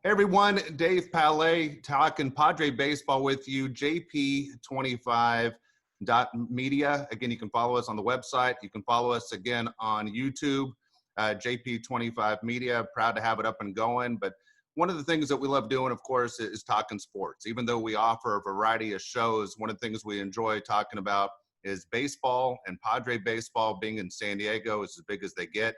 Hey everyone, Dave Palet talking Padre baseball with you, jp25.media. Again, you can follow us on the website. You can follow us again on YouTube, JP25 Media. Proud to have it up and going. But one of the things that we love doing, of course, is talking sports. Even though we offer a variety of shows, one of the things we enjoy talking about is baseball, and Padre baseball being in San Diego is as big as they get.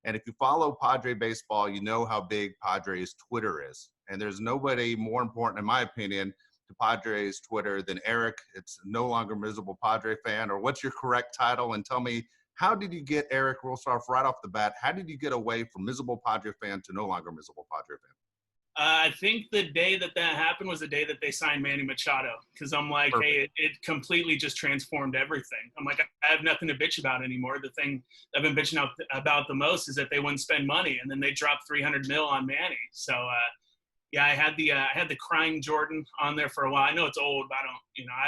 And if you follow Padre baseball, you know how big Padres Twitter is. And there's nobody more important, in my opinion, to Padres Twitter than Eric. It's no longer miserable Padre fan. Or what's your correct title? And tell me, how did you get, Eric, we'll start off right off the bat, how did you get away from miserable Padre fan to no longer miserable Padre fan? I think the day that happened was the day that they signed Manny Machado, because I'm like, Perfect. hey, it completely just transformed everything. I'm like, I have nothing to bitch about anymore. The thing I've been bitching about the most is that they wouldn't spend money, and then they dropped $300 million on Manny. So, yeah, I had the crying Jordan on there for a while. I know it's old, but I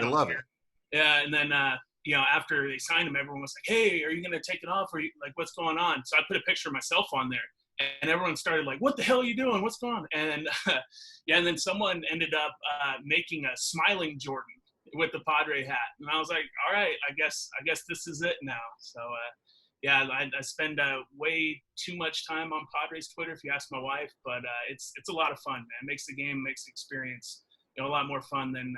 don't love care. it. Yeah, and then after they signed him, everyone was like, hey, are you gonna take it off? Or like, what's going on? So I put a picture of myself on there. And everyone started like, what the hell are you doing? What's going on? And and then someone ended up making a smiling Jordan with the Padre hat. And I was like, all right, I guess this is it now. So, I spend way too much time on Padres Twitter, if you ask my wife. But it's a lot of fun, man. It makes the game, makes the experience, a lot more fun than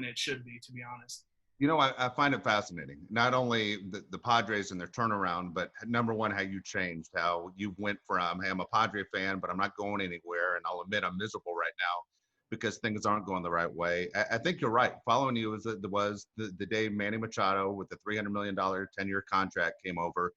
it should be, to be honest. You know, I find it fascinating, not only the Padres and their turnaround, but number one, how you changed, how you went from, hey, I'm a Padre fan, but I'm not going anywhere. And I'll admit I'm miserable right now because things aren't going the right way. I think you're right. Following you was the day Manny Machado with the $300 million 10-year contract came over.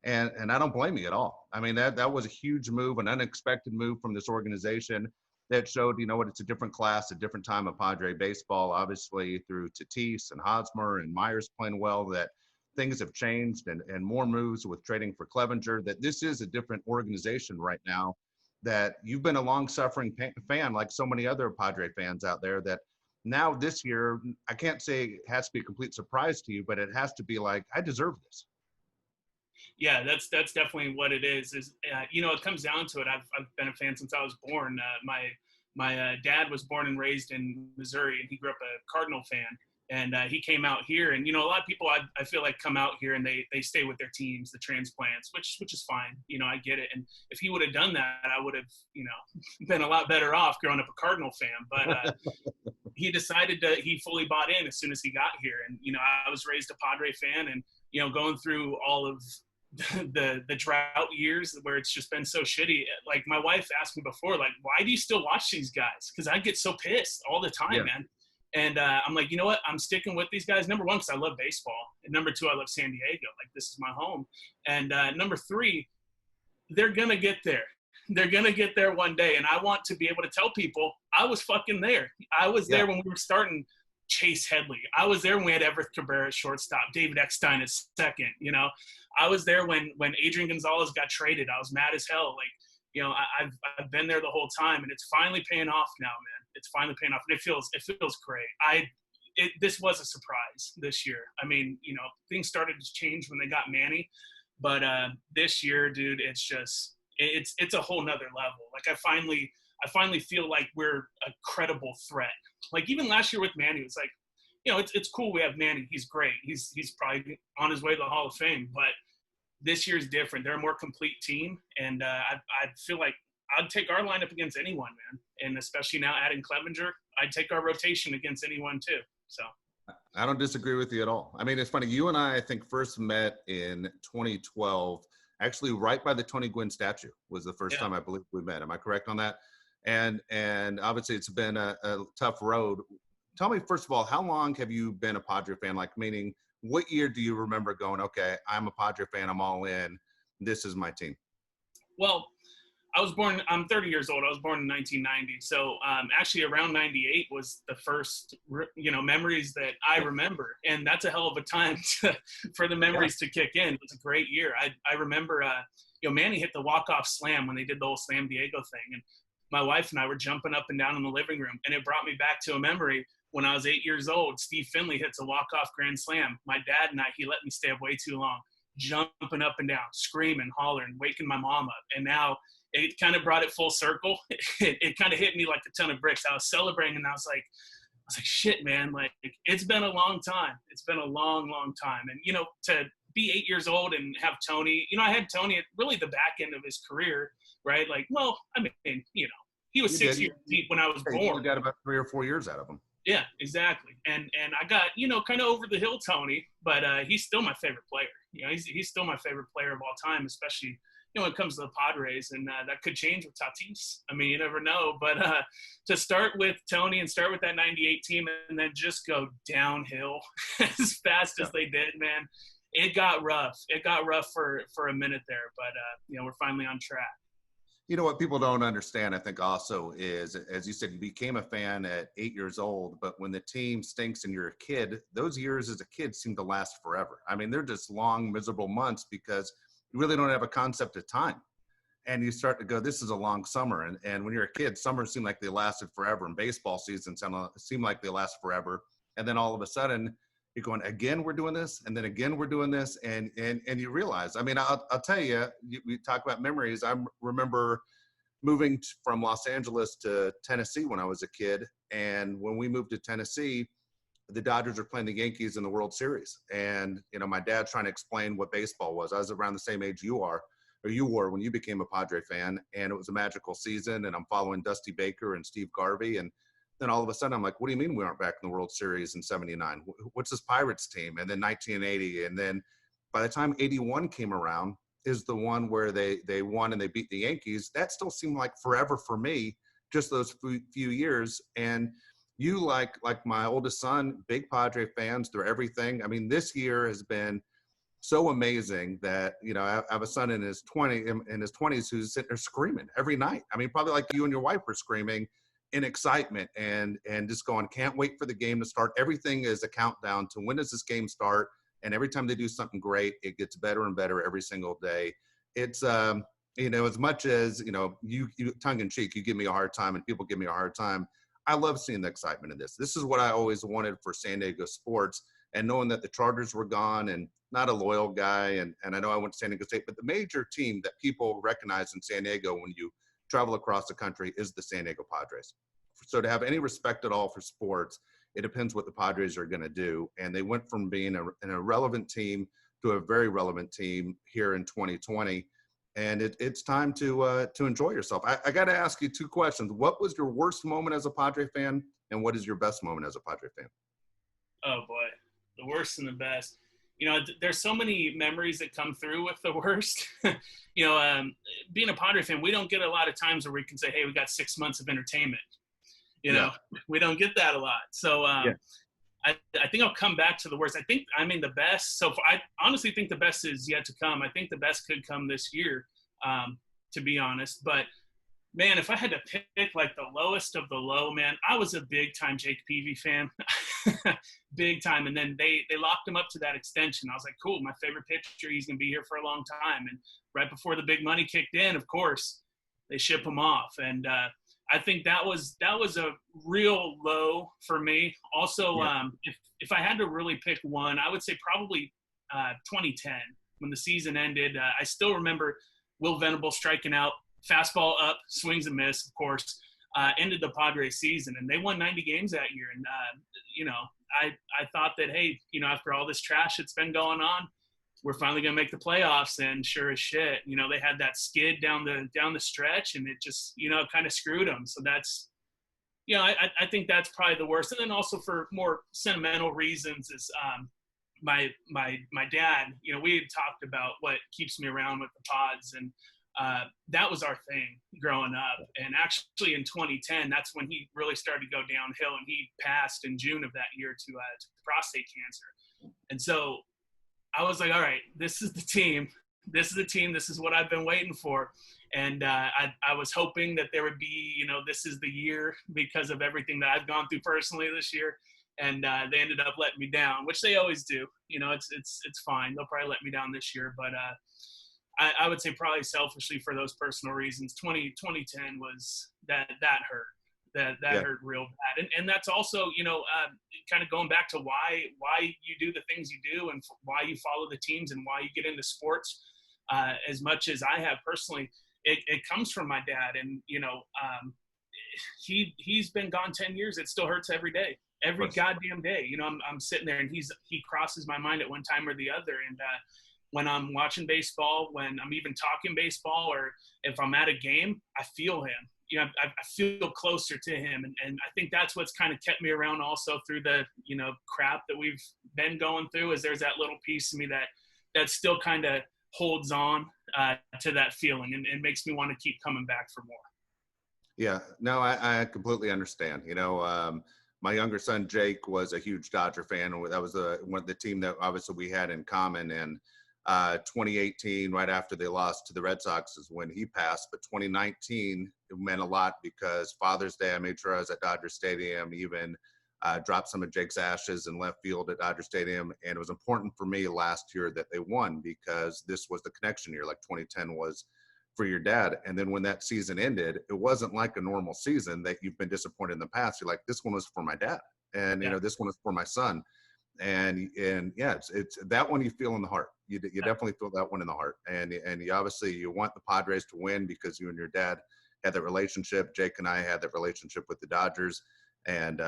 And I don't blame you at all. I mean, that was a huge move, an unexpected move from this organization that showed, it's a different class, a different time of Padre baseball, obviously through Tatis and Hosmer and Myers playing well, that things have changed and more moves with trading for Clevenger, that this is a different organization right now, that you've been a long-suffering fan like so many other Padre fans out there, that now this year, I can't say it has to be a complete surprise to you, but it has to be like, I deserve this. Yeah, that's definitely what it is. It comes down to it. I've been a fan since I was born. My dad was born and raised in Missouri, and he grew up a Cardinal fan. And he came out here, and a lot of people I feel like come out here and they stay with their teams, the transplants, which is fine. I get it. And if he would have done that, I would have been a lot better off growing up a Cardinal fan. But he decided he fully bought in as soon as he got here. And I was raised a Padre fan, and going through all of the drought years where it's just been so shitty. Like, my wife asked me before, like, why do you still watch these guys? Because I get so pissed all the time, man. And I'm like, you know what? I'm sticking with these guys. Number one, because I love baseball. And number two, I love San Diego. Like, this is my home. And number three, they're going to get there. They're going to get there one day. And I want to be able to tell people I was fucking there. I was there when we were starting Chase Headley. I was there when we had Everett Cabrera at shortstop, David Eckstein at second. I was there when Adrian Gonzalez got traded. I was mad as hell. Like, I've been there the whole time, and it's finally paying off now, man. It's finally paying off, and it feels great. This was a surprise this year. I mean, things started to change when they got Manny, but this year, dude, it's a whole nother level. Like, I finally feel like we're a credible threat. Like, even last year with Manny, it's like, it's cool we have Manny. He's great. He's probably on his way to the Hall of Fame. But this year's different. They're a more complete team, and I feel like I'd take our lineup against anyone, man. And especially now adding Clevenger, I'd take our rotation against anyone too. So I don't disagree with you at all. I mean, it's funny. You and I think, first met in 2012. Actually, right by the Tony Gwynn statue was the first time I believe we met. Am I correct on that? And obviously it's been a tough road. Tell me, first of all, how long have you been a Padre fan? Like, meaning, what year do you remember going, okay, I'm a Padre fan, I'm all in, this is my team? Well, I'm 30 years old. I was born in 1990. So actually around 98 was the first, memories that I remember. And that's a hell of a time for the memories to kick in. It was a great year. I remember, Manny hit the walk-off slam when they did the whole Slam Diego thing. And my wife and I were jumping up and down in the living room. And it brought me back to a memory when I was 8 years old. Steve Finley hits a walk-off grand slam. My dad and he let me stay up way too long, jumping up and down, screaming, hollering, waking my mom up. And now it kind of brought it full circle. It kind of hit me like a ton of bricks. I was celebrating, and I was like, shit, man, like it's been a long time. It's been a long, long time. And, you know, to be 8 years old and have Tony, you know, I had Tony at really the back end of his career, right? Like, well, I mean, you know, he was 6 years deep when I was born. You got about 3 or 4 years out of him. Yeah, exactly. And I got, you know, kind of over the hill Tony, but he's still my favorite player. You know, he's still my favorite player of all time, especially, you know, when it comes to the Padres, and that could change with Tatis. I mean, you never know. But to start with Tony and start with that 98 team and then just go downhill as fast as they did, man, it got rough. It got rough for a minute there, but, you know, we're finally on track. You know what people don't understand, I think, also is, as you said, you became a fan at 8 years old, but when the team stinks and you're a kid, those years as a kid seem to last forever. I mean, they're just long, miserable months because you really don't have a concept of time. And you start to go, this is a long summer. And when you're a kid, summers seem like they lasted forever, and baseball seasons seem like they last forever. And then all of a sudden, you're going, again, we're doing this, and then again, we're doing this, and you realize, I mean, I'll tell you, we talk about memories. I remember moving from Los Angeles to Tennessee when I was a kid, and when we moved to Tennessee, the Dodgers were playing the Yankees in the World Series, and, you know, my dad's trying to explain what baseball was. I was around the same age you were when you became a Padre fan, and it was a magical season, and I'm following Dusty Baker and Steve Garvey, and then all of a sudden I'm like, what do you mean we aren't back in the World Series in '79? What's this Pirates team? And then 1980. And then by the time 81 came around is the one where they won and they beat the Yankees. That still seemed like forever for me, just those few years. And you, like my oldest son, big Padre fans through everything. I mean, this year has been so amazing that, you know, I have a son in his 20s who's sitting there screaming every night. I mean, probably like you and your wife were screaming in excitement and just going, can't wait for the game to start. Everything is a countdown to when does this game start? And every time they do something great, it gets better and better every single day. It's, you know, as much as, you know, you tongue in cheek, you give me a hard time and people give me a hard time. I love seeing the excitement in this. This is what I always wanted for San Diego sports, and knowing that the Chargers were gone, and not a loyal guy. And I know I went to San Diego State, but the major team that people recognize in San Diego when you travel across the country is the San Diego Padres. So to have any respect at all for sports, it depends what the Padres are going to do. And they went from being an irrelevant team to a very relevant team here in 2020. And it's time to enjoy yourself. I got to ask you two questions. What was your worst moment as a Padre fan? And what is your best moment as a Padre fan? Oh boy, the worst and the best. You know, there's so many memories that come through with the worst. You know, being a Padre fan, we don't get a lot of times where we can say, hey, we got 6 months of entertainment. You know, we don't get that a lot. So I think I'll come back to the worst. I mean, the best. So I honestly think the best is yet to come. I think the best could come this year, to be honest. But, man, if I had to pick like the lowest of the low, man, I was a big time Jake Peavy fan. Big time. And then they locked him up to that extension. I was like, cool, my favorite pitcher. He's going to be here for a long time. And right before the big money kicked in, of course, they ship him off. And I think that was a real low for me. Also, if I had to really pick one, I would say probably 2010 when the season ended. I still remember Will Venable striking out, fastball up, swings and miss, of course, ended the Padres season. And they won 90 games that year. And, you know, I thought that, hey, you know, after all this trash that's been going on, we're finally going to make the playoffs. And sure as shit, you know, they had that skid down the stretch, and it just, you know, kind of screwed them. So that's, you know, I think that's probably the worst. And then also for more sentimental reasons is my dad, you know, we had talked about what keeps me around with the Pods, and that was our thing growing up. And actually in 2010, that's when he really started to go downhill, and he passed in June of that year to prostate cancer. And so I was like, all right, this is the team. This is what I've been waiting for. And I was hoping that there would be, you know, this is the year because of everything that I've gone through personally this year. And they ended up letting me down, which they always do. You know, it's fine. They'll probably let me down this year. But I would say probably selfishly for those personal reasons, 2010 was that hurt. That hurt real bad. And that's also, you know, kind of going back to why you do the things you do, and why you follow the teams, and why you get into sports as much as I have personally. it comes from my dad. And, he's been gone 10 years. It still hurts every day, every goddamn day. I'm sitting there and he crosses my mind at one time or the other. And when I'm watching baseball, when I'm even talking baseball, or if I'm at a game, I feel him. I feel closer to him. And I think that's what's kind of kept me around also through the, crap that we've been going through, is there's that little piece of me that still kind of holds on to that feeling and makes me want to keep coming back for more. Yeah, no, I completely understand. My younger son, Jake, was a huge Dodger fan. And that was the team that obviously we had in common. And 2018, right after they lost to the Red Sox, is when he passed. But 2019, it meant a lot because Father's Day, I made sure I was at Dodger Stadium, even dropped some of Jake's ashes in left field at Dodger Stadium. And it was important for me last year that they won, because this was the connection year, like 2010 was for your dad. And then when that season ended, it wasn't like a normal season that you've been disappointed in the past. You're like, this one was for my dad. And, this one is for my son. And yeah, it's that one you feel in the heart. You definitely feel that one in the heart. And you obviously, you want the Padres to win because you and your dad had that relationship. Jake and I had that relationship with the Dodgers. And,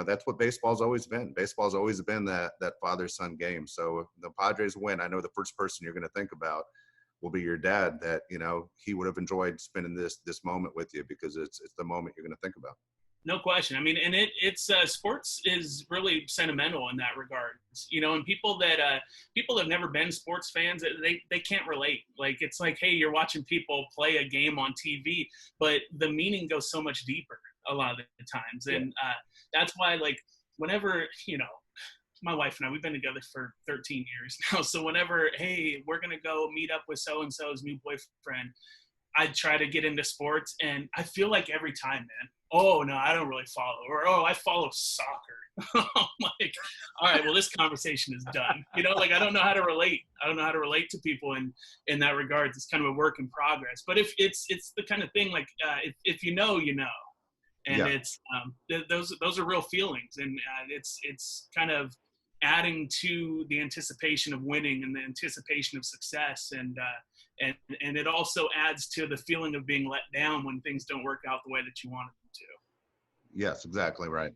that's what baseball's always been. Baseball's always been that father-son game. So if the Padres win, I know the first person you're going to think about will be your dad, that, he would have enjoyed spending this moment with you, because it's the moment you're going to think about. No question. I mean, and it's sports is really sentimental in that regard, and people that have never been sports fans, they can't relate. Like, it's like, hey, you're watching people play a game on TV, but the meaning goes so much deeper a lot of the times. And that's why, like, whenever, my wife and I, we've been together for 13 years now. So whenever, hey, we're going to go meet up with so-and-so's new boyfriend, I try to get into sports, and I feel like every time, man, oh, no, I don't really follow. Or, oh, I follow soccer. I'm like, all right, well, this conversation is done. Like, I don't know how to relate. I don't know how to relate to people in that regard. It's kind of a work in progress. But if it's the kind of thing, like, if you know, and it's those are real feelings, and it's kind of adding to the anticipation of winning and the anticipation of success, and it also adds to the feeling of being let down when things don't work out the way that you wanted them to. Yes, exactly right.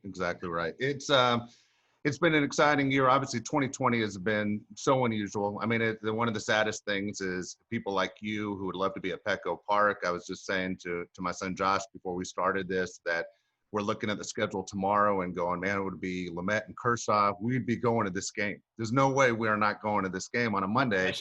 It's been an exciting year. Obviously, 2020 has been so unusual. I mean, one of the saddest things is people like you who would love to be at Petco Park. I was just saying to my son Josh before we started this that we're looking at the schedule tomorrow and going, man, it would be Lamet and Kershaw. We'd be going to this game. There's no way we are not going to this game on a Monday.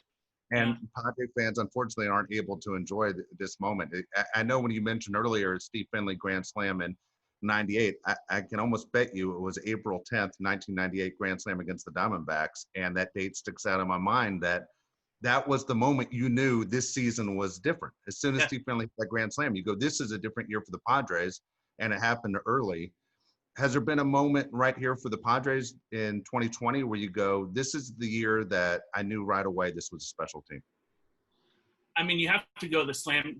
And Padre fans, unfortunately, aren't able to enjoy this moment. I know when you mentioned earlier Steve Finley Grand Slam in 98, I can almost bet you it was April 10th, 1998 Grand Slam against the Diamondbacks. And that date sticks out in my mind that was the moment you knew this season was different. As soon as Steve Finley hit that Grand Slam, you go, this is a different year for the Padres. And it happened early. Has there been a moment right here for the Padres in 2020 where you go, this is the year that I knew right away this was a special team? I mean, you have to go the Slam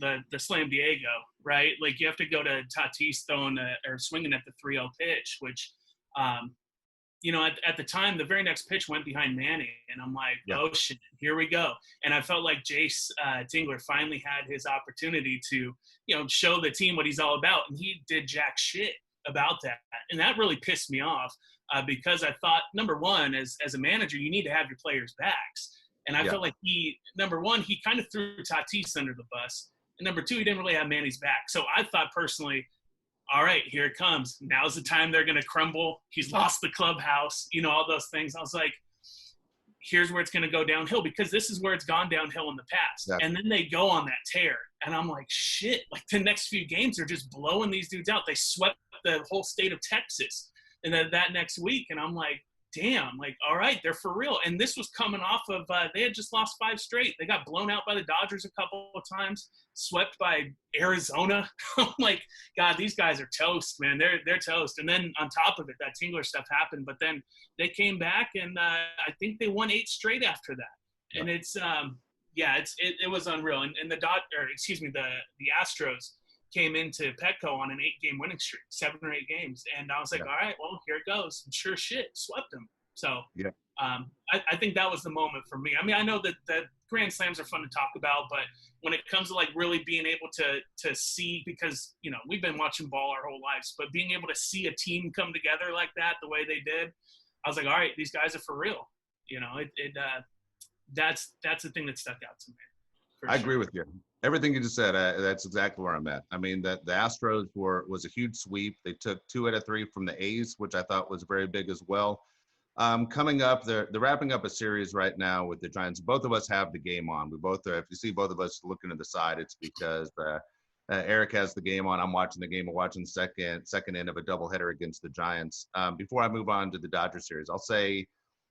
Diego, right? Like, you have to go to Tatis throwing or swinging at the 3-0 pitch, which, at the time, the very next pitch went behind Manning, and I'm like, oh shit, here we go. And I felt like Jace Tingler finally had his opportunity to, show the team what he's all about, and he did jack shit about that. And that really pissed me off because I thought, number one, as a manager, you need to have your players' backs. And I felt like number one, he kind of threw Tatis under the bus. And number two, he didn't really have Manny's back. So I thought personally, all right, here it comes. Now's the time they're going to crumble. He's lost the clubhouse, all those things. I was like, here's where it's going to go downhill, because this is where it's gone downhill in the past. Yeah. And then they go on that tear. And I'm like, shit, like the next few games, they're just blowing these dudes out. They swept the whole state of Texas and then that next week. And I'm like, damn, like, all right, they're for real. And this was coming off of, they had just lost 5 straight. They got blown out by the Dodgers a couple of times, swept by Arizona. I'm like, God, these guys are toast, man. They're toast. And then on top of it, that Tingler stuff happened, but then they came back and I think they won 8 straight after that. Yeah. And it's, it was unreal. And the Astros came into Petco on an 8-game winning streak, 7 or 8 games. And I was like, all right, well, here it goes. And sure shit, swept them. So Yeah. I think that was the moment for me. I mean, I know that Grand Slams are fun to talk about, but when it comes to like really being able to see, because, you know, we've been watching ball our whole lives, but being able to see a team come together like that, the way they did, I was like, all right, these guys are for real. You know, that's the thing that stuck out to me. I agree with you. Everything you just said, that's exactly where I'm at. I mean, the Astros was a huge sweep. They took 2 out of 3 from the A's, which I thought was very big as well. Coming up, they're wrapping up a series right now with the Giants. Both of us have the game on. We both are. If you see both of us looking to the side, it's because Eric has the game on. I'm watching the game. I'm watching second end of a doubleheader against the Giants. Before I move on to the Dodgers series, I'll say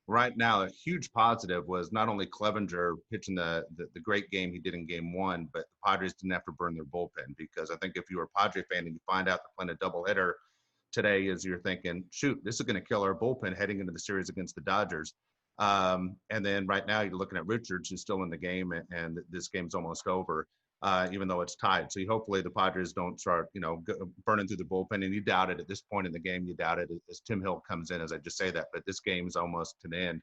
right now a huge positive was not only Clevenger pitching the great game he did in Game 1, but the Padres didn't have to burn their bullpen, because I think if you were a Padre fan and you find out they're playing a doubleheader today, is you're thinking, shoot, this is going to kill our bullpen heading into the series against the Dodgers. And then right now you're looking at Richards, who's still in the game, and this game's almost over, even though it's tied. So hopefully the Padres don't start, burning through the bullpen. And you doubt it at this point in the game. You doubt it as Tim Hill comes in, as I just say that. But this game's almost to the end.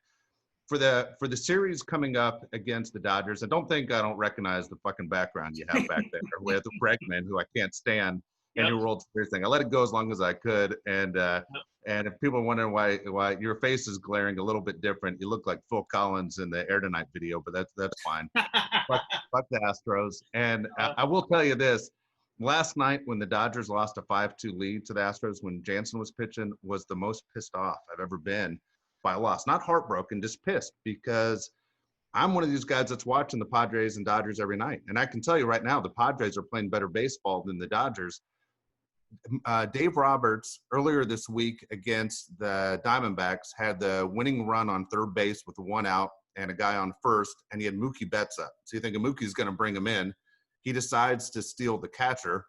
For the series coming up against the Dodgers, I don't recognize the fucking background you have back there with Bregman, who I can't stand. And your World Series thing. I let it go as long as I could. And and if people are wondering why your face is glaring a little bit different, you look like Phil Collins in the Air Tonight video, but that's fine. fuck the Astros. And I will tell you this. Last night when the Dodgers lost a 5-2 lead to the Astros, when Jansen was pitching, was the most pissed off I've ever been by a loss. Not heartbroken, just pissed, because I'm one of these guys that's watching the Padres and Dodgers every night. And I can tell you right now, the Padres are playing better baseball than the Dodgers. Dave Roberts earlier this week against the Diamondbacks had the winning run on third base with 1 out and a guy on first, and he had Mookie Betts up. So you think Mookie's going to bring him in. He decides to steal the catcher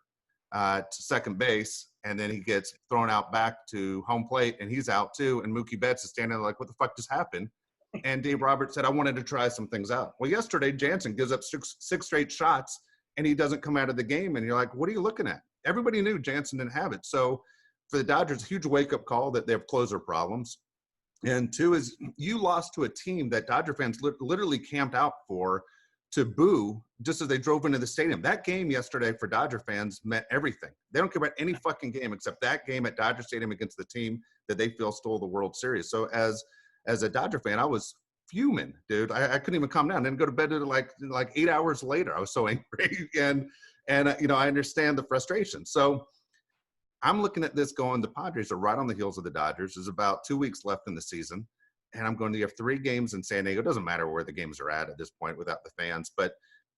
to second base, and then he gets thrown out back to home plate, and he's out too. And Mookie Betts is standing there like, what the fuck just happened? And Dave Roberts said, I wanted to try some things out. Well, yesterday, Jansen gives up six straight shots, and he doesn't come out of the game. And you're like, what are you looking at? Everybody knew Jansen didn't have it. So for the Dodgers, a huge wake-up call that they have closer problems. And 2 is you lost to a team that Dodger fans literally camped out for to boo just as they drove into the stadium. That game yesterday for Dodger fans meant everything. They don't care about any fucking game except that game at Dodger Stadium against the team that they feel stole the World Series. So as a Dodger fan, I was fuming, dude. I couldn't even calm down. Then go to bed like 8 hours later. I was so angry. And I understand the frustration. So I'm looking at this going, the Padres are right on the heels of the Dodgers. There's about 2 weeks left in the season. And I'm going to have 3 games in San Diego. It doesn't matter where the games are at this point without the fans. But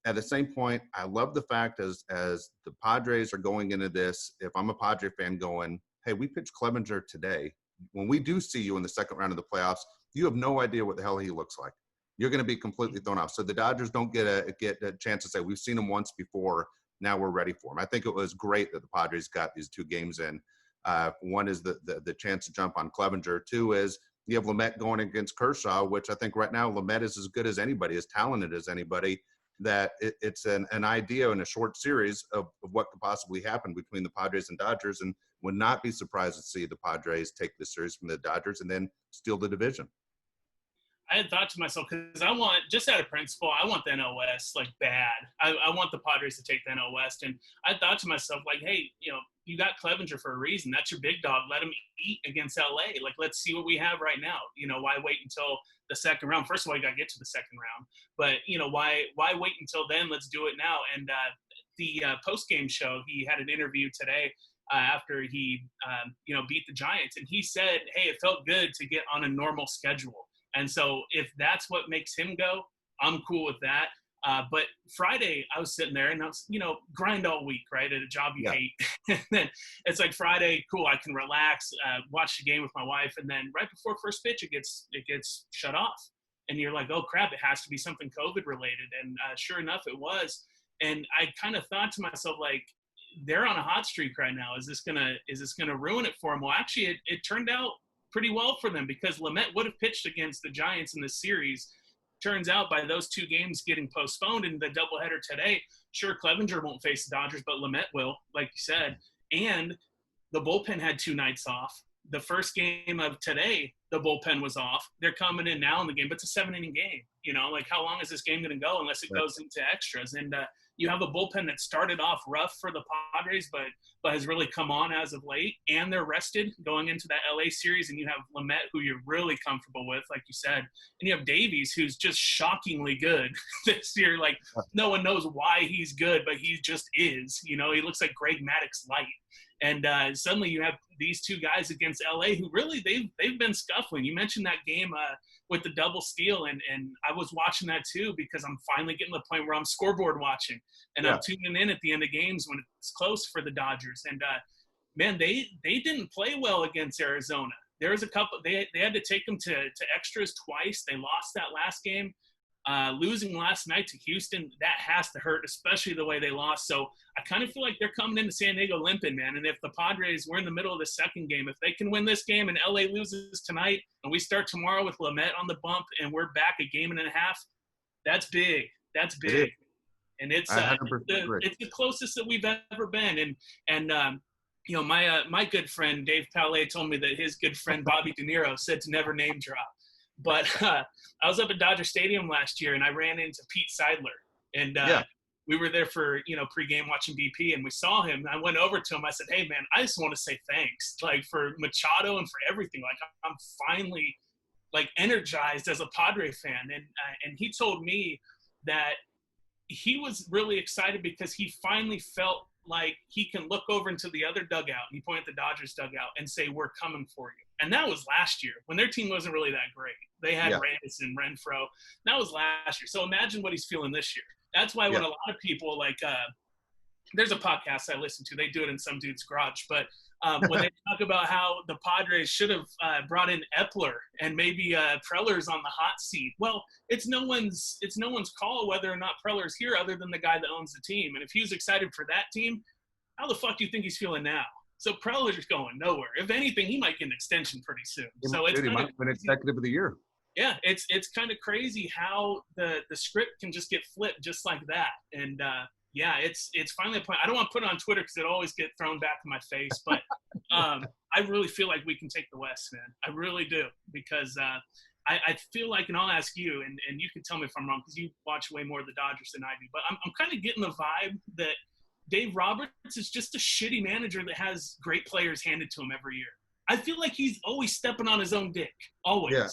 at the same point, I love the fact as the Padres are going into this, if I'm a Padre fan going, hey, we pitched Clevenger today. When we do see you in the second round of the playoffs, you have no idea what the hell he looks like. You're going to be completely thrown off. So the Dodgers don't get a chance to say, we've seen him once before. Now we're ready for him. I think it was great that the Padres got these 2 games in. One is the chance to jump on Clevenger. 2 is you have Lamet going against Kershaw, which I think right now Lamet is as good as anybody, as talented as anybody, that it's an idea in a short series of what could possibly happen between the Padres and Dodgers, and would not be surprised to see the Padres take this series from the Dodgers and then steal the division. I had thought to myself, because I want, just out of principle, I want the NL West, like, bad. I want the Padres to take the NL West. And I thought to myself, like, hey, you got Clevenger for a reason. That's your big dog. Let him eat against LA. Like, let's see what we have right now. Why wait until the second round? First of all, you got to get to the second round. But, why wait until then? Let's do it now. And the post-game show, he had an interview today after he, beat the Giants. And he said, hey, it felt good to get on a normal schedule. And so if that's what makes him go, I'm cool with that. But Friday, I was sitting there and I was, grind all week, right, at a job you hate. And then it's like Friday, cool, I can relax, watch the game with my wife. And then right before first pitch, it gets shut off. And you're like, oh, crap, it has to be something COVID related. And sure enough, it was. And I kind of thought to myself, like, they're on a hot streak right now. Is this gonna ruin it for them? Well, actually, it turned out pretty well for them, because Lamet would have pitched against the Giants in this series. Turns out by those 2 games getting postponed in the doubleheader today, sure, Clevenger won't face the Dodgers, but Lamet will, like you said. And the bullpen had 2 nights off. the first game of today, the bullpen was off. They're coming in now in the game, but it's a 7-inning game. You know, like how long is this game going to go unless it goes into extras? And you have a bullpen that started off rough for the Padres, but has really come on as of late. And they're rested going into that LA series. And you have Lamet, who you're really comfortable with, like you said. And you have Davies, who's just shockingly good this year. Like no one knows why he's good, but he just is. You know, he looks like Greg Maddux light. And suddenly you have these two guys against LA who really they've been scuffling. You mentioned that game with the double steal, and I was watching that too because I'm finally getting to the point where I'm scoreboard watching, and I'm tuning in at the end of games when it's close for the Dodgers. And man, they didn't play well against Arizona. There was a couple they had to take them to extras twice. They lost that last game. Losing last night to Houston, that has to hurt, especially the way they lost. So I kind of feel like they're coming into San Diego limping, man. And if the Padres, we're in the middle of the second game, if they can win this game and LA loses tonight and we start tomorrow with Lamet on the bump and we're back a game and a half, that's big. That's big. And it's the closest that we've ever been. And you know, my good friend Dave Palet told me that his good friend Bobby De Niro said to never name drop. But I was up at Dodger Stadium last year, and I ran into Pete Seidler. And we were there for, you know, pregame watching BP, and we saw him. And I went over to him. I said, hey, man, I just want to say thanks, like, for Machado and for everything. Like, I'm finally, like, energized as a Padre fan. And he told me that he was really excited because he finally felt like he can look over into the other dugout. He pointed at the Dodgers dugout and say, we're coming for you. And that was last year when their team wasn't really that great. They had Reyes and Renfroe. That was last year. So imagine what he's feeling this year. That's why when a lot of people like there's a podcast I listen to. They do it in some dude's garage. But when they talk about how the Padres should have brought in Epler and maybe Preller's on the hot seat. Well, it's no one's call whether or not Preller's here other than the guy that owns the team. And if he was excited for that team, how the fuck do you think he's feeling now? So Preller's going nowhere. If anything, he might get an extension pretty soon. He might win executive of the year. Yeah, it's kind of crazy how the script can just get flipped just like that. And yeah, it's finally a point. I don't want to put it on Twitter because it always get thrown back in my face. But I really feel like we can take the West, man. I really do, because I feel like, and I'll ask you, and you can tell me if I'm wrong because you watch way more of the Dodgers than I do. But I'm kind of getting the vibe that Dave Roberts is just a shitty manager that has great players handed to him every year. I feel like he's always stepping on his own dick. Always. Yeah.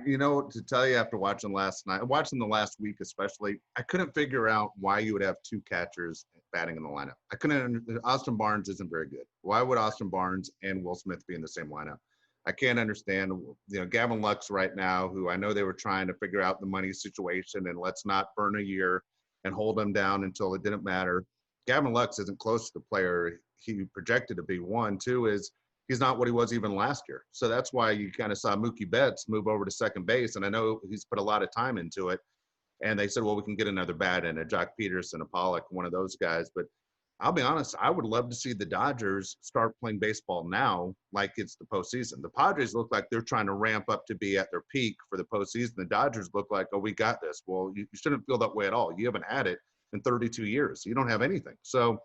You know, to tell you after watching the last week especially, I couldn't figure out why you would have two catchers batting in the lineup. Austin Barnes isn't very good. Why would Austin Barnes and Will Smith be in the same lineup? I can't understand. You know, Gavin Lux right now, who I know they were trying to figure out the money situation and let's not burn a year and hold him down until it didn't matter. Gavin Lux isn't close to the player he projected to be. One, two is he's not what he was even last year. So that's why you kind of saw Mookie Betts move over to second base. And I know he's put a lot of time into it. And they said, well, we can get another bat in, a Jock Peterson, a Pollock, one of those guys. But I'll be honest, I would love to see the Dodgers start playing baseball now like it's the postseason. The Padres look like they're trying to ramp up to be at their peak for the postseason. The Dodgers look like, oh, we got this. Well, you shouldn't feel that way at all. You haven't had it in 32 years. You don't have anything. So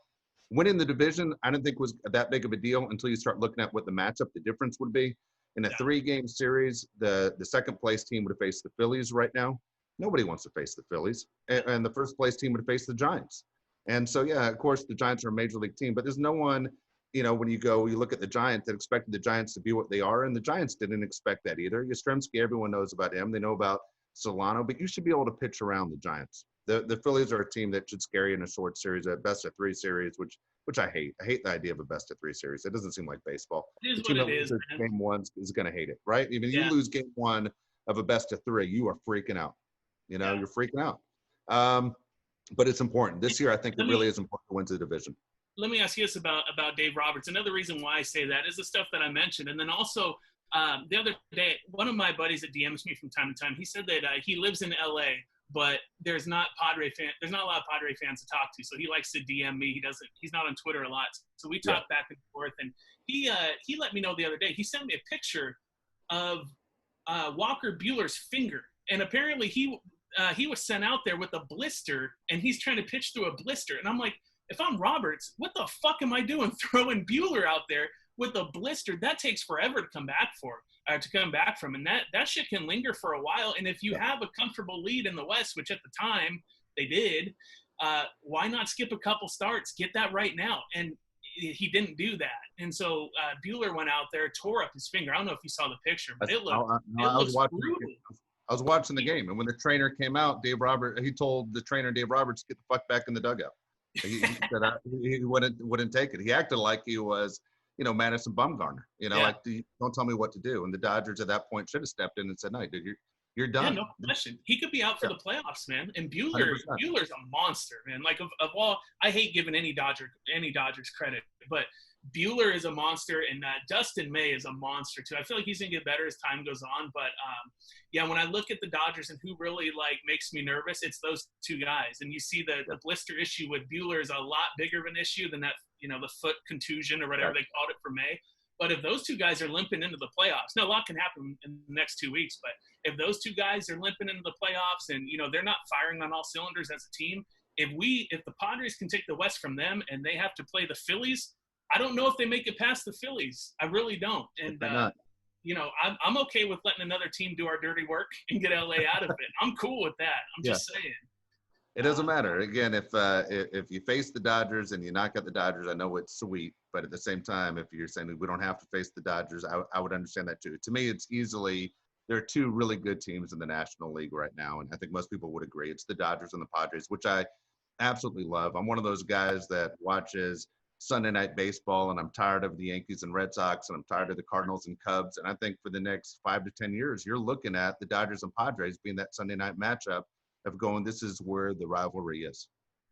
winning the division, I didn't think was that big of a deal until you start looking at what the matchup, the difference would be. In a 3-game series, the second place team would have faced the Phillies right now. Nobody wants to face the Phillies. And the first place team would have faced the Giants. And so, yeah, of course, the Giants are a major league team, but there's no one, you know, when you look at the Giants that expected the Giants to be what they are. And the Giants didn't expect that either. Yastrzemski, everyone knows about him. They know about Solano, but you should be able to pitch around the Giants. The Phillies are a team that should scare you in a short series, a best-of-3 series, which I hate. I hate the idea of a best-of-3 series. It doesn't seem like baseball. It is what it is, man. Game 1 is going to hate it, right? Even you lose game 1 of a best-of-3, you are freaking out. You know, you're freaking out. But it's important. This year, I think it really is important to win the division. Let me ask you this about Dave Roberts. Another reason why I say that is the stuff that I mentioned. And then also, the other day, one of my buddies that DMs me from time to time, he said that he lives in LA, but there's not a lot of Padre fans to talk to. So he likes to DM me. He's not on Twitter a lot. So we talk back and forth. And he let me know the other day, he sent me a picture of Walker Buehler's finger. And apparently he was sent out there with a blister, and he's trying to pitch through a blister. And I'm like, if I'm Roberts, what the fuck am I doing throwing Buehler out there with a blister, that takes forever to come back from. And that shit can linger for a while. And if you have a comfortable lead in the West, which at the time they did, why not skip a couple starts? Get that right now. And he didn't do that. And so Buehler went out there, tore up his finger. I don't know if you saw the picture, but it looks brutal. I was watching the game, and when the trainer came out, he told the trainer, Dave Roberts, get the fuck back in the dugout. He said he wouldn't take it. He acted like he was, Madison Bumgarner. Like, don't tell me what to do. And the Dodgers at that point should have stepped in and said, no, dude, you're done. Yeah, no question. He could be out for the playoffs, man. And Buehler's a monster, man. Like of all, I hate giving any Dodgers credit, but Buehler is a monster, and Dustin May is a monster too. I feel like he's gonna get better as time goes on. But when I look at the Dodgers and who really makes me nervous, it's those two guys. And you see the blister issue with Buehler is a lot bigger of an issue than that, the foot contusion or whatever they called it for May. But if those two guys are limping into the playoffs, now a lot can happen in the next 2 weeks, but if those two guys are limping into the playoffs and, they're not firing on all cylinders as a team, if the Padres can take the West from them and they have to play the Phillies, I don't know if they make it past the Phillies. I really don't. And, I'm okay with letting another team do our dirty work and get LA out of it. I'm cool with that. I'm just saying. It doesn't matter. Again, if you face the Dodgers and you knock out the Dodgers, I know it's sweet. But at the same time, if you're saying we don't have to face the Dodgers, I would understand that too. To me, there are two really good teams in the National League right now. And I think most people would agree. It's the Dodgers and the Padres, which I absolutely love. I'm one of those guys that watches Sunday night baseball, and I'm tired of the Yankees and Red Sox, and I'm tired of the Cardinals and Cubs. And I think for the next 5 to 10 years, you're looking at the Dodgers and Padres being that Sunday night matchup of going, this is where the rivalry is.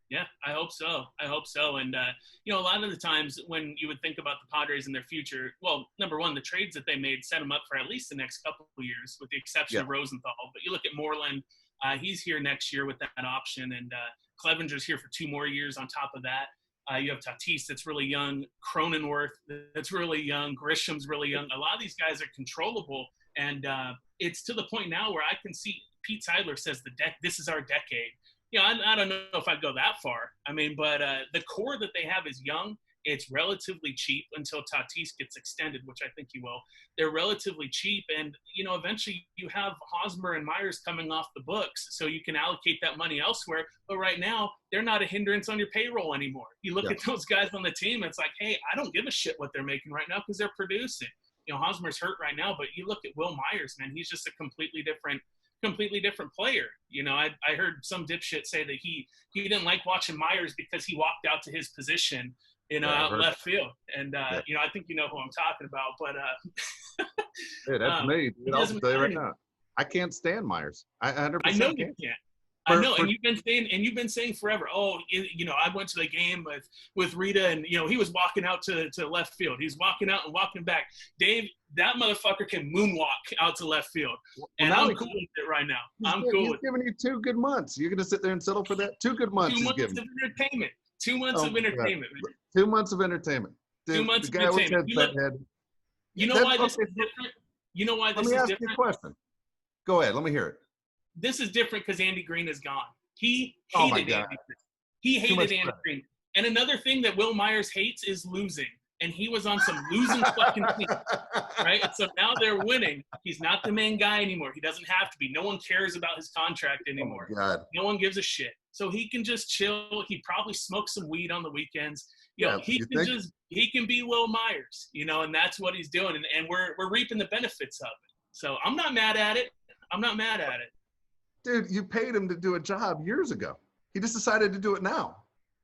Yeah, I hope so. And, a lot of the times when you would think about the Padres and their future, well, number one, the trades that they made set them up for at least the next couple of years, with the exception of Rosenthal. But you look at Moreland, he's here next year with that option, and Clevenger's here for 2 more years on top of that. You have Tatis that's really young, Cronenworth that's really young, Grisham's really young. A lot of these guys are controllable, and it's to the point now where I can see Pete Seidler says this is our decade. I don't know if I'd go that far. I mean, but the core that they have is young. It's relatively cheap until Tatis gets extended, which I think he will. They're relatively cheap, and eventually you have Hosmer and Myers coming off the books, so you can allocate that money elsewhere. But right now, they're not a hindrance on your payroll anymore. You look at those guys on the team, it's like, hey, I don't give a shit what they're making right now because they're producing. Hosmer's hurt right now, but you look at Will Myers, man, he's just a completely different player. I heard some dipshit say that he didn't like watching Myers because he walked out to his position out left field. And, I think you know who I'm talking about. But dude, that's me. Dude, I'll tell you right now. I can't stand Myers. I 100% I know you can't. I know, and you've been saying forever. Oh, I went to the game with Rita, and he was walking out to left field. He's walking out and walking back. Dave, that motherfucker can moonwalk out to left field, and I'm cool with it right now. He's giving you 2 good months. You're gonna sit there and settle for that? 2 good months. 2 months of entertainment. 2 months of entertainment. Man. 2 months of entertainment. Dude, 2 months of entertainment. You know why this is different? You know why this is different? Let me ask you a question. Go ahead. Let me hear it. This is different because Andy Green is gone. He hated Andy Green. He hated Andy Green. And another thing that Will Myers hates is losing. And he was on some losing fucking team, right? And so now they're winning. He's not the main guy anymore. He doesn't have to be. No one cares about his contract anymore. Oh God. No one gives a shit. So he can just chill. He probably smokes some weed on the weekends. He can be Will Myers, and that's what he's doing. And we're reaping the benefits of it. So I'm not mad at it. Dude, you paid him to do a job years ago. He just decided to do it now.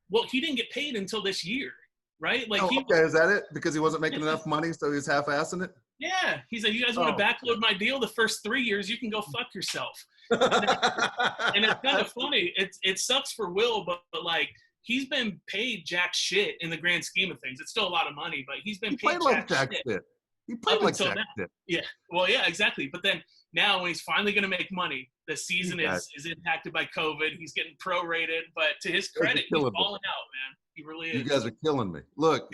Well, he didn't get paid until this year, right? Is that it? Because he wasn't making enough money, so he was half-assing it? Yeah. He's like, you guys want to backload my deal the first 3 years, you can go fuck yourself. And it's kind of funny. It sucks for Will, but he's been paid jack shit in the grand scheme of things. It's still a lot of money, but he's been paid jack shit. He played like jack shit. Yeah. Well, yeah, exactly. But then now when he's finally going to make money, the season is impacted by COVID. He's getting prorated, but to his credit, he's balling out, man. He really is. You guys are killing me. Look,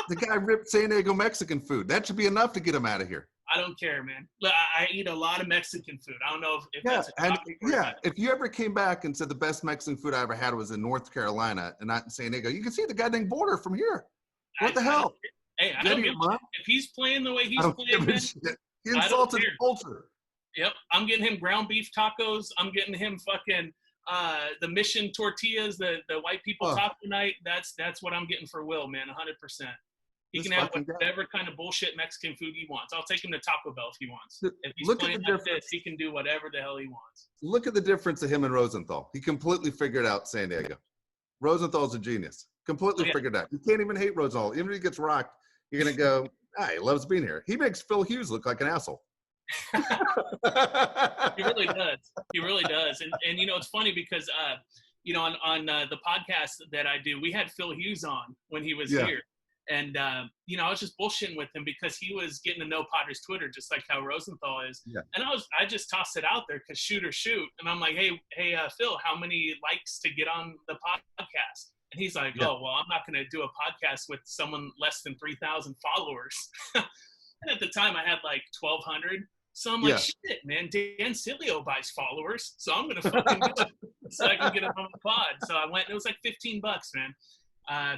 the guy ripped San Diego Mexican food. That should be enough to get him out of here. I don't care, man. I eat a lot of Mexican food. I don't know if that's a topic. If you ever came back and said the best Mexican food I ever had was in North Carolina and not in San Diego, you can see the goddamn border from here. What the hell? Hey, I That don't give ain't a mine. shit. If he's playing the way I he's don't playing, give a man, shit. He I don't insulted care. culture. Yep, I'm getting him ground beef tacos. I'm getting him fucking the Mission tortillas, the white people Oh, taco night. That's what I'm getting for Will, man, 100%. He this can have fucking guy. whatever kind of bullshit Mexican food he wants. I'll take him to Taco Bell if he wants. If he's Look at playing the like difference. this, he can do whatever the hell he wants. Look at the difference of him and Rosenthal. He completely figured out San Diego. Rosenthal's a genius. Completely figured out. You can't even hate Rosenthal. Even if he gets rocked, you're gonna go, he loves being here. He makes Phil Hughes look like an asshole. He really does. He really does. And you know, it's funny because you know, on the podcast that I do, we had Phil Hughes on when he was here. And you know, I was just bullshitting with him because he was getting to know Padres Twitter just like how Rosenthal is. Yeah. And I just tossed it out there because shoot or shoot. And I'm like, hey, Phil, how many likes to get on the podcast? And he's like, oh, well, I'm not going to do a podcast with someone less than 3,000 followers. And at the time I had like 1,200. So I'm like, shit, man, Dan Silio buys followers. So I'm going to fucking do it so I can get him on the pod. So I went, it was like $15, man.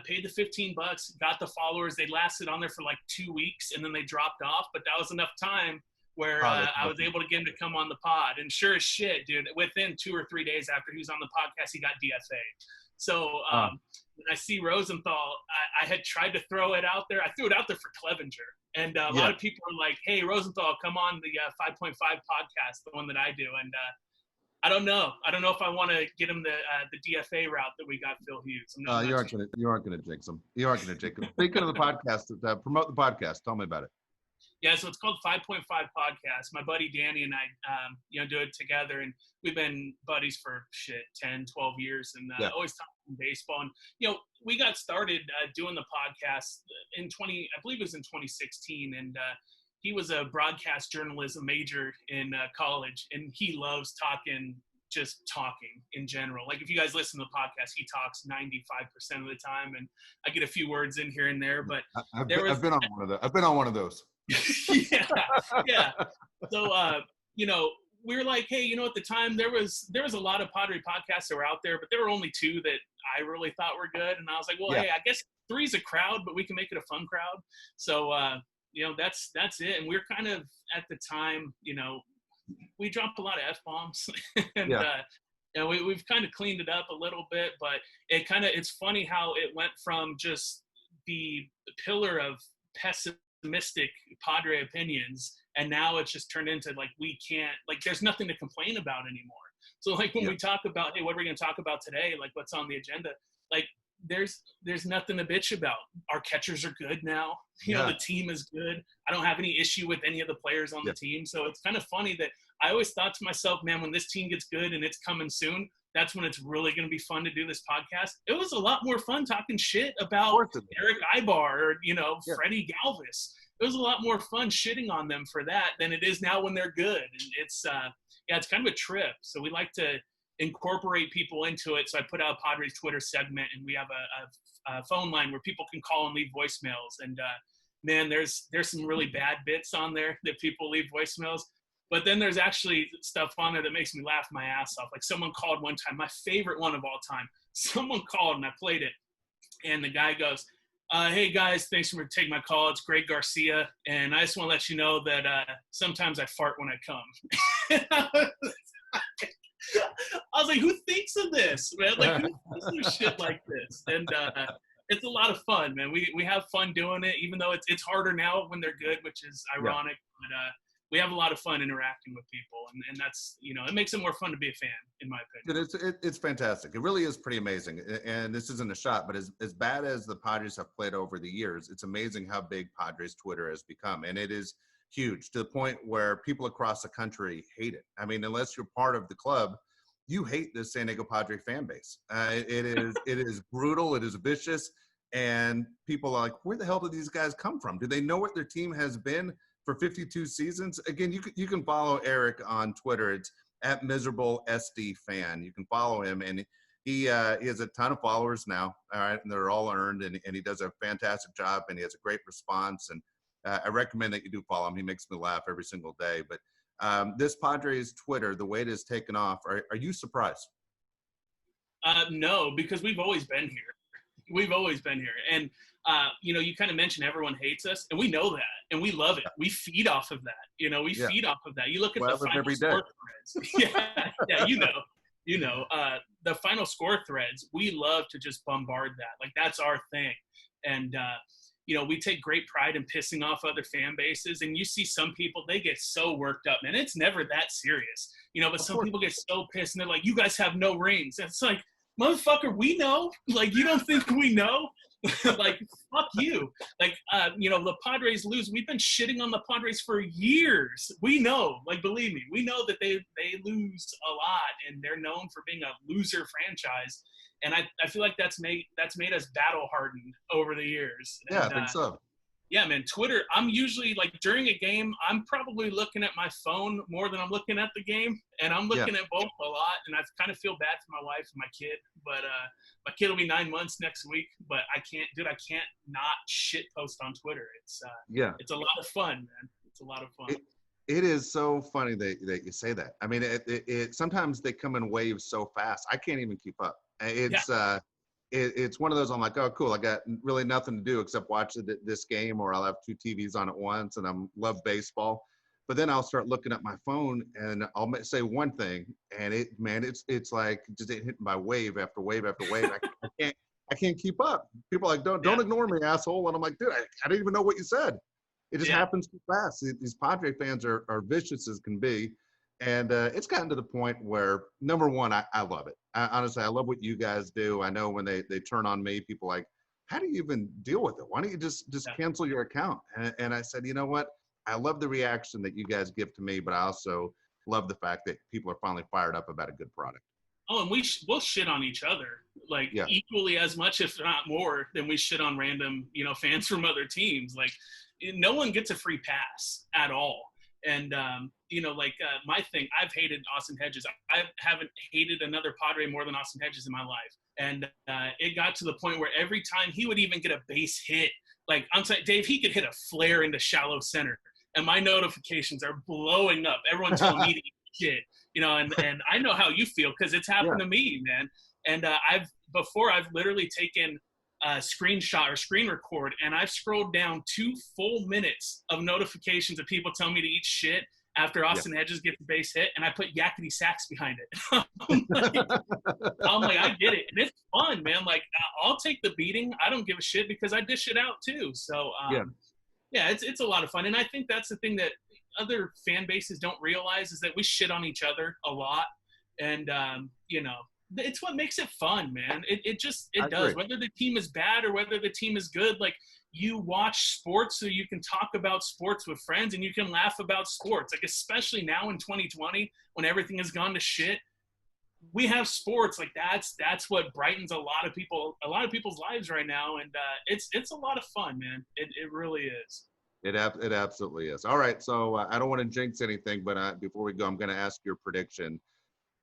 Paid the $15, got the followers. They lasted on there for like 2 weeks and then they dropped off. But that was enough time where I was able to get him to come on the pod. And sure as shit, dude, within 2 or 3 days after he was on the podcast, he got DFA'd. So when I see Rosenthal, I had tried to throw it out there. I threw it out there for Clevenger. And a lot of people are like, hey, Rosenthal, come on the 5.5 podcast, the one that I do. And I don't know. I don't know if I want to get him the DFA route that we got Phil Hughes. You aren't gonna jinx him. You aren't gonna jinx him. Speaking of the podcast, promote the podcast. Tell me about it. Yeah, so it's called 5.5 Podcast. My buddy Danny and I, you know, do it together, and we've been buddies for 10, 12 years, and always talking baseball. And you know, we got started doing the podcast in I believe it was in 2016, and he was a broadcast journalism major in college, and he loves talking in general. Like if you guys listen to the podcast, he talks 95% of the time, and I get a few words in here and there. But I've been on one of those. I've been on one of those. yeah. So you know, we were like, hey, you know, at the time there was a lot of Padre podcasts that were out there, but there were only 2 that I really thought were good. And I was like, well, hey, I guess 3's a crowd, but we can make it a fun crowd. So you know, that's it. And we're kind of at the time, you know, we dropped a lot of F-bombs and you know, we've kind of cleaned it up a little bit, but it's funny how it went from just the pillar of pessimistic Padre opinions, and now it's just turned into like there's nothing to complain about anymore. So like when we talk about, hey, what are we going to talk about today? Like what's on the agenda? Like there's nothing to bitch about. Our catchers are good now. You know, the team is good. I don't have any issue with any of the players on the team. So it's kind of funny that I always thought to myself, man, when this team gets good and it's coming soon, that's when it's really going to be fun to do this podcast. It was a lot more fun talking shit about Eric Ibar or, you know, Freddie Galvis. It was a lot more fun shitting on them for that than it is now when they're good. And it's, it's kind of a trip. So we like to incorporate people into it. So I put out a Padres Twitter segment, and we have a phone line where people can call and leave voicemails. And man, there's some really bad bits on there that people leave voicemails. But then there's actually stuff on there that makes me laugh my ass off. Like someone called one time, my favorite one of all time. Someone called and I played it. And the guy goes, hey guys, thanks for taking my call. It's Greg Garcia. And I just want to let you know that sometimes I fart when I come. I was like, who thinks of this, man? Like, who thinks of shit like this? And it's a lot of fun, man. We have fun doing it, even though it's harder now when they're good, which is ironic. But we have a lot of fun interacting with people, and that's, you know, it makes it more fun to be a fan, in my opinion. It's fantastic. It really is pretty amazing. And this isn't a shot, but as bad as the Padres have played over the years, it's amazing how big Padres Twitter has become. And it is huge to the point where people across the country hate it. I mean, unless you're part of the club, you hate the San Diego Padre fan base. It is brutal. It is vicious. And people are like, where the hell did these guys come from? Do they know what their team has been for 52 seasons? Again, you can follow Eric on Twitter. It's @MiserableSDFan. You can follow him, and he has a ton of followers now. All right, and they're all earned, and he does a fantastic job, and he has a great response. And I recommend that you do follow him. He makes me laugh every single day. But this Padres Twitter, the way it has taken off, are you surprised? No, because we've always been here. We've always been here. And, you kind of mentioned everyone hates us, and we know that, and we love it. We feed off of that. We feed off of that. You look at the final score threads. Yeah, the final score threads, we love to just bombard that. Like, that's our thing. And, we take great pride in pissing off other fan bases. And you see some people, they get so worked up, and it's never that serious, but some people get so pissed, and they're like, you guys have no rings. And it's like, motherfucker, we know. Like, you don't think we know? Like, fuck you. Like, the Padres lose. We've been shitting on the Padres for years. We know, like, believe me, we know that they lose a lot, and they're known for being a loser franchise. And I feel like that's made us battle hardened over the years. Yeah, And, I think so. Yeah, man, Twitter, I'm usually, like, during a game, I'm probably looking at my phone more than I'm looking at the game. And I'm looking at both a lot. And I kind of feel bad for my wife and my kid. But my kid will be 9 months next week. But I can't not shit post on Twitter. It's a lot of fun, man. It's a lot of fun. It is so funny that you say that. I mean, it sometimes they come in waves so fast. I can't even keep up. It's one of those, I'm like, oh, cool. I got really nothing to do except watch this game, or I'll have 2 TVs on at once, and I love baseball. But then I'll start looking at my phone, and I'll say one thing, and it's like just hitting by wave after wave after wave. I can't keep up. People are like, don't ignore me, asshole. And I'm like, dude, I didn't even know what you said. It just happens too fast. These Padre fans are vicious as can be. And it's gotten to the point where, number one, I love it. Honestly, I love what you guys do. I know when they turn on me, people are like, how do you even deal with it? Why don't you just cancel your account? And I said, you know what? I love the reaction that you guys give to me, but I also love the fact that people are finally fired up about a good product. Oh, and we'll shit on each other, like, equally as much, if not more, than we shit on random, fans from other teams. Like, no one gets a free pass at all. And, my thing, I've hated Austin Hedges. I haven't hated another Padre more than Austin Hedges in my life. And it got to the point where every time he would even get a base hit, like, I'm saying, Dave, he could hit a flare into shallow center, and my notifications are blowing up. Everyone's telling me to eat shit, and I know how you feel, because it's happened to me, man. And I've literally taken a screenshot or screen record, and I've scrolled down 2 full minutes of notifications of people telling me to eat shit after Austin Hedges gets the base hit, and I put yakety sax behind it. I'm like, I get it. And it's fun, man. Like, I'll take the beating. I don't give a shit, because I dish it out too. So, it's a lot of fun. And I think that's the thing that other fan bases don't realize, is that we shit on each other a lot. And, it's what makes it fun, man. It does. Whether the team is bad or whether the team is good, like, you watch sports so you can talk about sports with friends, and you can laugh about sports. Like, especially now in 2020, when everything has gone to shit, we have sports. Like, that's what brightens a lot of people's lives right now. And it's a lot of fun, man. It really is. It absolutely is. All right. So I don't want to jinx anything, but before we go, I'm going to ask your prediction.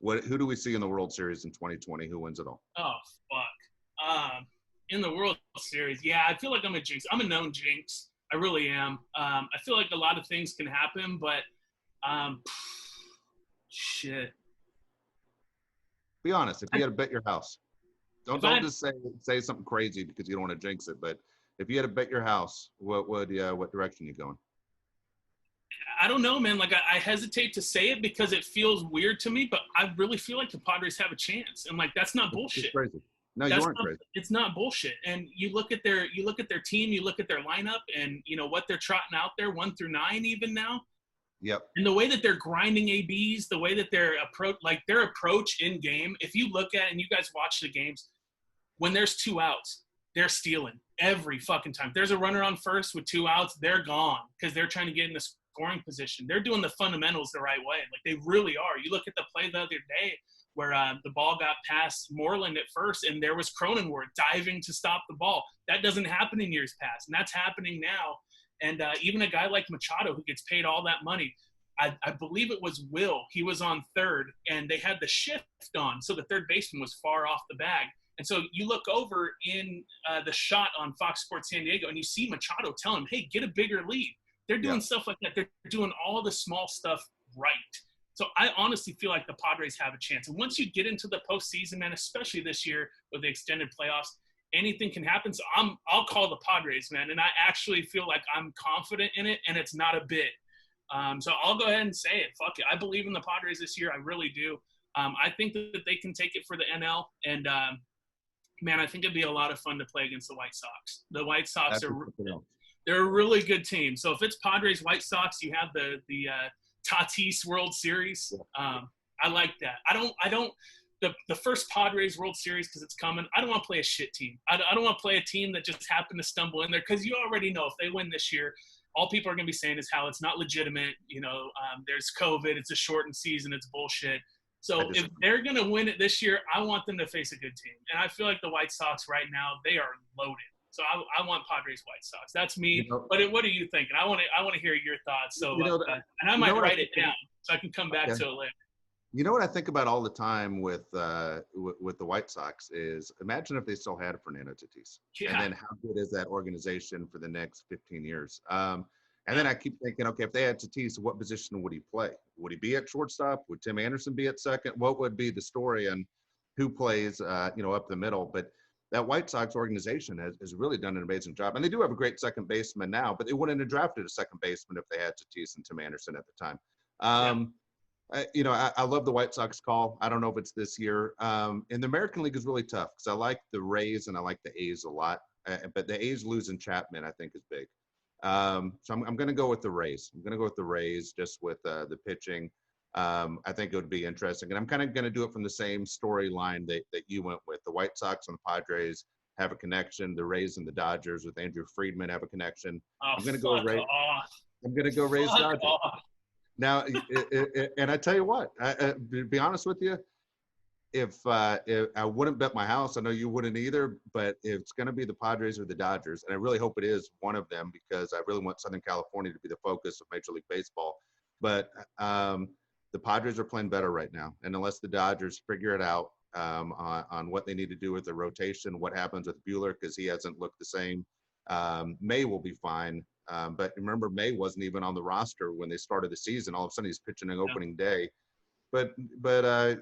Who do we see in the World Series in 2020? Who wins it all? Oh, fuck. In the World Series, I feel like I'm a jinx. I'm a known jinx. I really am. I feel like a lot of things can happen, but shit. Be honest. If you had to bet your house, don't just say something crazy because you don't want to jinx it. But if you had to bet your house, what direction you going? I don't know, man. Like, I hesitate to say it because it feels weird to me, but I really feel like the Padres have a chance, and, like, that's not bullshit. It's crazy. No, you aren't crazy. It's not bullshit. And you look at their team, you look at their lineup, and what they're trotting out there, 1 through 9 even now. Yep. And the way that they're grinding ABs, the way that their approach in game. If you look at, and you guys watch the games, when there's 2 outs, they're stealing every fucking time. There's a runner on first with 2 outs, they're gone because they're trying to get in the scoring position. They're doing the fundamentals the right way. Like, they really are. You look at the play the other day where the ball got past Moreland at first, and there was Cronenworth diving to stop the ball. That doesn't happen in years past, and that's happening now. And even a guy like Machado, who gets paid all that money, I believe it was Will. He was on third, and they had the shift on, so the third baseman was far off the bag. And so you look over in the shot on Fox Sports San Diego, and you see Machado tell him, hey, get a bigger lead. They're doing stuff like that. They're doing all the small stuff right. So I honestly feel like the Padres have a chance. And once you get into the postseason, man, especially this year with the extended playoffs, anything can happen. So I'll call the Padres, man, and I actually feel like I'm confident in it, and it's not a bit. So I'll go ahead and say it. Fuck it. I believe in the Padres this year. I really do. I think that they can take it for the NL, and man, I think it'd be a lot of fun to play against the White Sox. The White Sox they're a really good team. So if it's Padres White Sox, you have the Tatis World Series. I like that. I don't the first Padres World Series, because it's coming. I don't want to play a shit team. I don't want to play a team that just happened to stumble in there, because you already know if they win this year, all people are going to be saying is how it's not legitimate. There's COVID. It's a shortened season. It's bullshit. So if they're going to win it this year, I want them to face a good team. And I feel like the White Sox right now, they are loaded. So I want Padres White Sox. That's me. But what are you thinking? I want to hear your thoughts. So and I might write it down so I can come back to it later. You know what I think about all the time with the White Sox is, imagine if they still had Fernando Tatis, and then how good is that organization for the next 15 years? And then I keep thinking, okay, if they had Tatis, what position would he play? Would he be at shortstop? Would Tim Anderson be at second? What would be the story and who plays, up the middle? But that White Sox organization has really done an amazing job. And they do have a great second baseman now, but they wouldn't have drafted a second baseman if they had Tatis and Tim Anderson at the time. I love the White Sox call. I don't know if it's this year. And the American League is really tough because I like the Rays and I like the A's a lot. But the A's losing Chapman, I think, is big. So I'm going to go with the Rays. I'm going to go with the Rays just with the pitching. I think it would be interesting. And I'm kind of going to do it from the same storyline that you went with. The White Sox and the Padres have a connection. The Rays and the Dodgers with Andrew Friedman have a connection. I'm going to go Rays. I'm going to go Rays Dodgers. Now, and I tell you what, to be honest with you, if I wouldn't bet my house, I know you wouldn't either, but it's going to be the Padres or the Dodgers, and I really hope it is one of them because I really want Southern California to be the focus of Major League Baseball. But the Padres are playing better right now, and unless the Dodgers figure it out on what they need to do with the rotation, what happens with Buehler because he hasn't looked the same, May will be fine. But remember, May wasn't even on the roster when they started the season. All of a sudden, he's pitching an opening day. But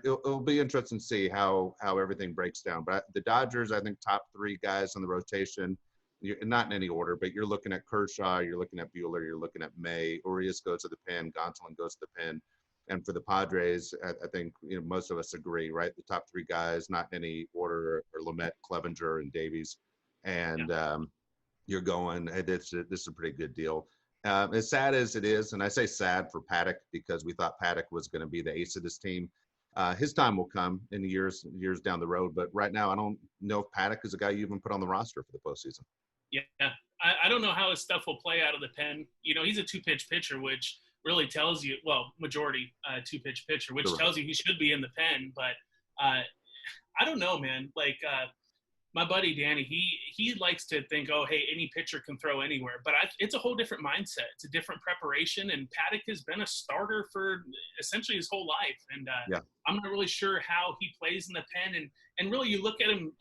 it'll be interesting to see how everything breaks down. But the Dodgers, I think, top three guys on the rotation, not in any order, but you're looking at Kershaw, you're looking at Buehler, you're looking at May. Urias goes to the pen, Gonsolin goes to the pen. And for the Padres, I think most of us agree, right? The top three guys, not in any order, are Lamet, Clevenger, and Davies. And you're going, hey, this is a pretty good deal. As sad as it is, and I say sad for Paddock because we thought Paddock was going to be the ace of this team. His time will come in the years down the road, but right now I don't know if Paddock is a guy you even put on the roster for the postseason. Yeah, I don't know how his stuff will play out of the pen. He's a two-pitch pitcher, which really tells you, well, majority two-pitch pitcher, which tells you he should be in the pen. But I don't know, man. Like my buddy Danny, he likes to think, oh, hey, any pitcher can throw anywhere. But it's a whole different mindset. It's a different preparation. And Paddock has been a starter for essentially his whole life. And I'm not really sure how he plays in the pen. And really, you look at him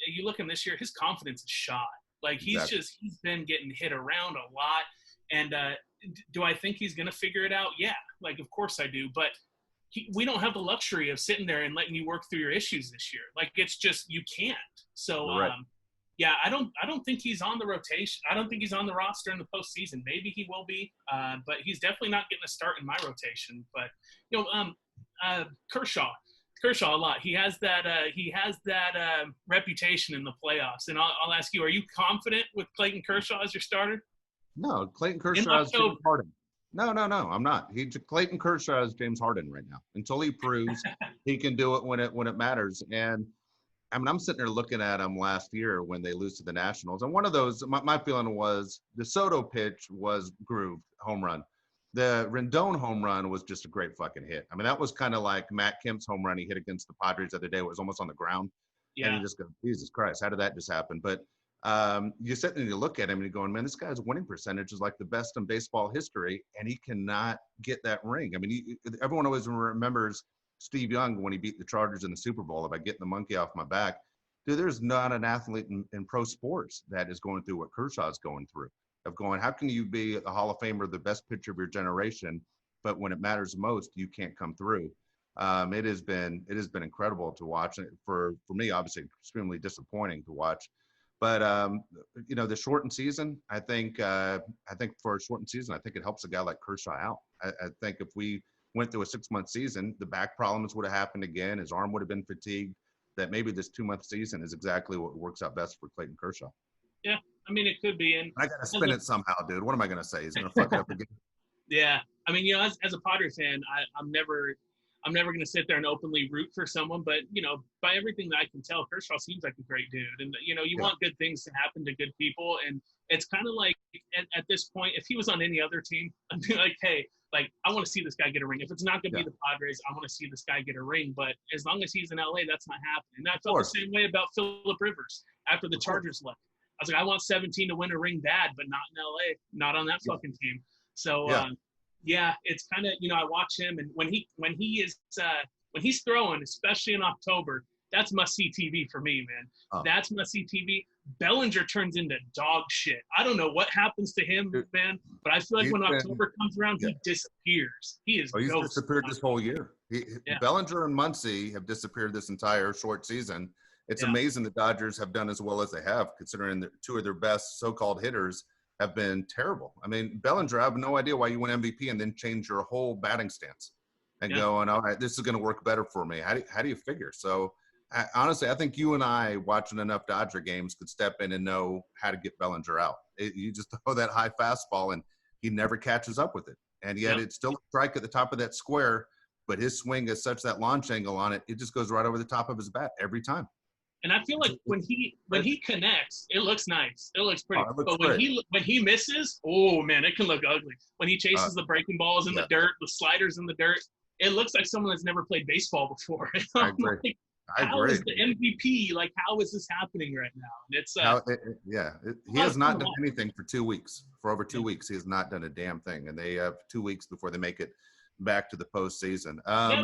this year, his confidence is shot. Like he's been getting hit around a lot. And do I think he's going to figure it out? Yeah, like of course I do. But we don't have the luxury of sitting there and letting you work through your issues this year. Like it's just you can't. So I don't think he's on the rotation. I don't think he's on the roster in the postseason. Maybe he will be, but he's definitely not getting a start in my rotation. But Kershaw a lot. He has that reputation in the playoffs. And I'll ask you: are you confident with Clayton Kershaw as your starter? No, Clayton Kershaw is James Harden. No, I'm not. Clayton Kershaw is James Harden right now until he proves he can do it when it matters. And I mean, I'm sitting there looking at him last year when they lose to the Nationals. And one of those, my feeling was the Soto pitch was grooved home run. The Rendon home run was just a great fucking hit. I mean, that was kind of like Matt Kemp's home run he hit against the Padres the other day. It was almost on the ground. Yeah. And you just go, Jesus Christ, how did that just happen? But you sit there and you look at him and you're going, man, this guy's winning percentage is like the best in baseball history, and he cannot get that ring. I mean, everyone always remembers Steve Young when he beat the Chargers in the Super Bowl about getting the monkey off my back. Dude, there's not an athlete in pro sports that is going through what Kershaw's going through, of going, how can you be a Hall of Famer, the best pitcher of your generation, but when it matters most, you can't come through. It has been incredible to watch. For me, obviously, extremely disappointing to watch. But the shortened season, I think for a shortened season, I think it helps a guy like Kershaw out. I think if we went through a 6-month season, the back problems would have happened again. His arm would have been fatigued. That maybe this 2-month season is exactly what works out best for Clayton Kershaw. Yeah, I mean, it could be. And I got to spin it somehow, dude. What am I going to say? He's going to fuck it up again. Yeah, I mean, as a Padre fan, I'm never going to sit there and openly root for someone, but by everything that I can tell, Kershaw seems like a great dude, and you want good things to happen to good people, and it's kind of like at this point, if he was on any other team, I'd be like, hey, like I want to see this guy get a ring. If it's not going to be the Padres, I want to see this guy get a ring. But as long as he's in LA, that's not happening. And I felt the same way about Phillip Rivers after the Chargers left. I was like, I want 17 to win a ring bad, but not in LA, not on that fucking team. So it's kind of I watch him, and when he's throwing, especially in October, that's must-see TV for me, man. That's must-see TV. Bellinger turns into dog shit. I don't know what happens to him, man, but I feel like when October comes around, he disappears. He is. He's disappeared this whole year. Bellinger and Muncy have disappeared this entire short season. It's amazing the Dodgers have done as well as they have, considering that two of their best so-called hitters have been terrible. I mean, Bellinger, I have no idea why you win MVP and then change your whole batting stance and going, all right, this is going to work better for me. How do you figure? So honestly, I think you and I, watching enough Dodger games, could step in and know how to get Bellinger out. You just throw that high fastball, and he never catches up with it. And yet it's still a strike at the top of that square, but his swing is such that launch angle on it, it just goes right over the top of his bat every time. And I feel like when he connects, it looks nice. It looks pretty. But when he misses, oh man, it can look ugly. When he chases the breaking balls in the dirt, the sliders in the dirt, it looks like someone that's never played baseball before. I agree. How is the MVP? Like, how is this happening right now? And it's he has not done anything for 2 weeks. For over 2 weeks, he has not done a damn thing, and they have 2 weeks before they make it back to the postseason.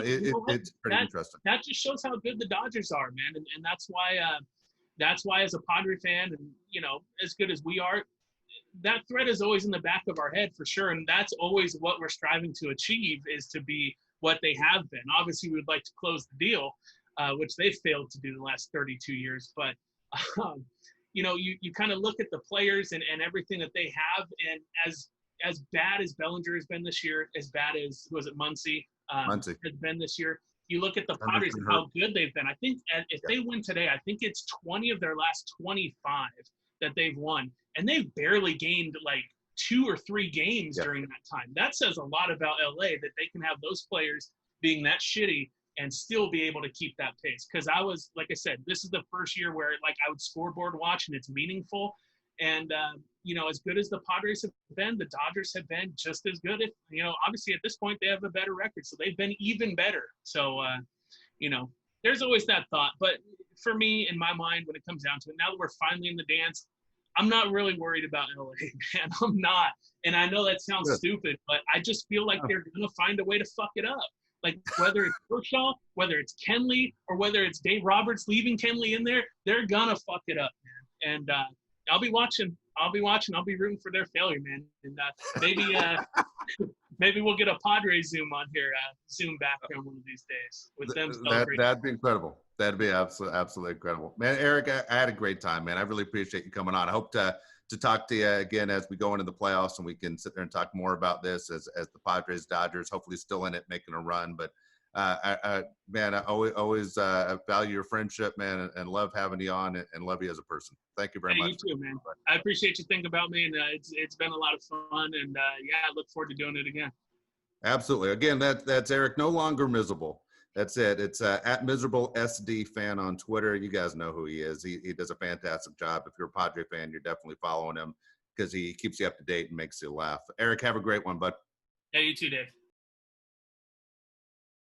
It's pretty interesting. That just shows how good the Dodgers are, man, and that's why as a Padre fan, and as good as we are, that threat is always in the back of our head for sure, and that's always what we're striving to achieve, is to be what they have been. Obviously, we would like to close the deal, which they failed to do the last 32 years, but you kind of look at the players and everything that they have, and as bad as Bellinger has been this year, as bad as Muncy has been this year, you look at the Padres and how good they've been. I think if they win today, I think it's 20 of their last 25 that they've won, and they've barely gained like 2 or 3 games during that time. That says a lot about LA, that they can have those players being that shitty and still be able to keep that pace. Because like I said, this is the first year where like I would scoreboard watch and it's meaningful. And, as good as the Padres have been, the Dodgers have been just as good. Obviously at this point they have a better record, so they've been even better. So, there's always that thought. But for me, in my mind, when it comes down to it, now that we're finally in the dance, I'm not really worried about LA, man. I'm not. And I know that sounds stupid, but I just feel like they're going to find a way to fuck it up. Like whether it's Kershaw, whether it's Kenley, or whether it's Dave Roberts leaving Kenley in there, they're going to fuck it up, man. And I'll be watching. I'll be rooting for their failure, man. And maybe we'll get a Padres Zoom on here, Zoom back on one of these days with them celebrating. That'd be incredible. That'd be absolutely incredible, man. Eric, I had a great time, man. I really appreciate you coming on. I hope to talk to you again as we go into the playoffs, and we can sit there and talk more about this as the Padres, Dodgers, hopefully still in it, making a run. But I always value your friendship, man, and love having you on, and love you as a person. Thank you very much. You too, man. I appreciate you thinking about me, and it's been a lot of fun, and I look forward to doing it again. Absolutely. Again, that's Eric, no longer miserable. That's it. It's at Miserable SD Fan on Twitter. You guys know who he is. He does a fantastic job. If you're a Padre fan, you're definitely following him because he keeps you up to date and makes you laugh. Eric, have a great one, bud. Yeah, you too, Dave.